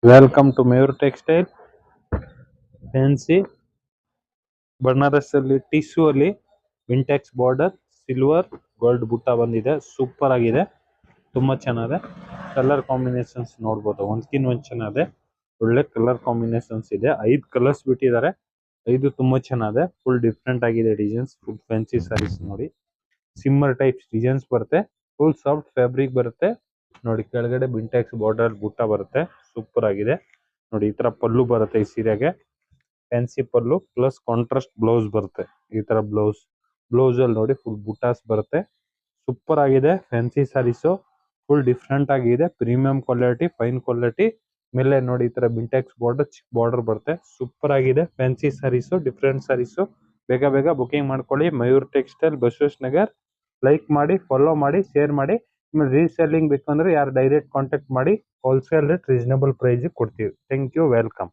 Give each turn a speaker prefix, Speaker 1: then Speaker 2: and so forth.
Speaker 1: Welcome to Mayur textile. Fancy Banaras ಅಲ್ಲಿ tissue ಅಲ್ಲಿ ವಿಂಟೆಕ್ಸ್ border silver gold ಬುಟ್ಟ ಬಂದಿದೆ. ಸೂಪರ್ ಆಗಿದೆ, ತುಂಬಾ ಚೆನ್ನಾಗಿದೆ. ಕಲರ್ ಕಾಂಬಿನೇಷನ್ಸ್ ನೋಡ್ಬೋದು, ಒಂದ್ಕಿನ್ ಒಂದ್ ಚೆನ್ನಾಗಿದೆ. ಒಳ್ಳೆ ಕಲರ್ ಕಾಂಬಿನೇಷನ್ಸ್ ಇದೆ. 5 ಕಲರ್ಸ್ ಬಿಟ್ಟಿದ್ದಾರೆ. 5 ತುಂಬಾ ಚೆನ್ನಾಗಿದೆ. ಫುಲ್ ಡಿಫ್ರೆಂಟ್ ಆಗಿದೆ ಡಿಸೈನ್ಸ್. ಫುಲ್ ಫ್ಯಾನ್ಸಿ ಸಾರೀಸ್ ನೋಡಿ. ಸಿಮ್ಮರ್ ಟೈಪ್ಸ್ ಡಿಸೈನ್ಸ್ ಬರುತ್ತೆ. ಫುಲ್ ಸಾಫ್ಟ್ ಫ್ಯಾಬ್ರಿಕ್ ಬರುತ್ತೆ ನೋಡಿ. ಕೆಳಗಡೆ ವಿಂಟೆಕ್ಸ್ ಬಾರ್ಡರ್ ಬುಟ್ಟ ಬರುತ್ತೆ. ಸೂಪರ್ ಆಗಿದೆ ನೋಡಿ. ಈ ತರ ಪಲ್ಲು ಬರುತ್ತೆ ಈ ಸೀರೆಗೆ. ಫ್ಯಾನ್ಸಿ ಪಲ್ಲು ಪ್ಲಸ್ ಕಾಂಟ್ರಾಸ್ಟ್ ಬ್ಲೌಸ್ ಬರುತ್ತೆ. ಈ ತರ ಬ್ಲೌಸ್ ಅಲ್ಲಿ ನೋಡಿ ಫುಲ್ ಬುಟಾಸ್ ಬರುತ್ತೆ. ಸೂಪರ್ ಆಗಿದೆ ಫ್ಯಾನ್ಸಿ ಸಾರೀಸು. ಫುಲ್ ಡಿಫ್ರೆಂಟ್ ಆಗಿದೆ. Premium quality, fine quality. ಮೇಲೆ ನೋಡಿ ಈ ತರ ಬಿಂಟೆಕ್ಸ್ ಬಾರ್ಡರ್, ಚಿಕ್ಕ ಬಾರ್ಡರ್ ಬರುತ್ತೆ. ಸೂಪರ್ ಆಗಿದೆ ಫ್ಯಾನ್ಸಿ ಸಾರೀಸು, ಡಿಫ್ರೆಂಟ್ ಸಾರೀಸು. ಬೇಗ ಬೇಗ ಬುಕಿಂಗ್ ಮಾಡ್ಕೊಳ್ಳಿ. ಮಯೂರ್ ಟೆಕ್ಸ್ಟೈಲ್, ಬಸವೇಶ್ ನಗರ್. ಲೈಕ್ ಮಾಡಿ, ಫಾಲೋ ಮಾಡಿ, ಶೇರ್ ಮಾಡಿ. ನಿಮಗೆ ರೀಸೆಲ್ಲಿಂಗ್ ಬೇಕಂದ್ರೆ ಯಾರು ಡೈರೆಕ್ಟ್ ಕಾಂಟ್ಯಾಕ್ಟ್ ಮಾಡಿ. ಹೋಲ್ಸೇಲ್ ರೇಟ್ ರೀಸನಬಲ್ ಪ್ರೈಸ್ ಕೊಡ್ತೀವಿ. Thank you, welcome.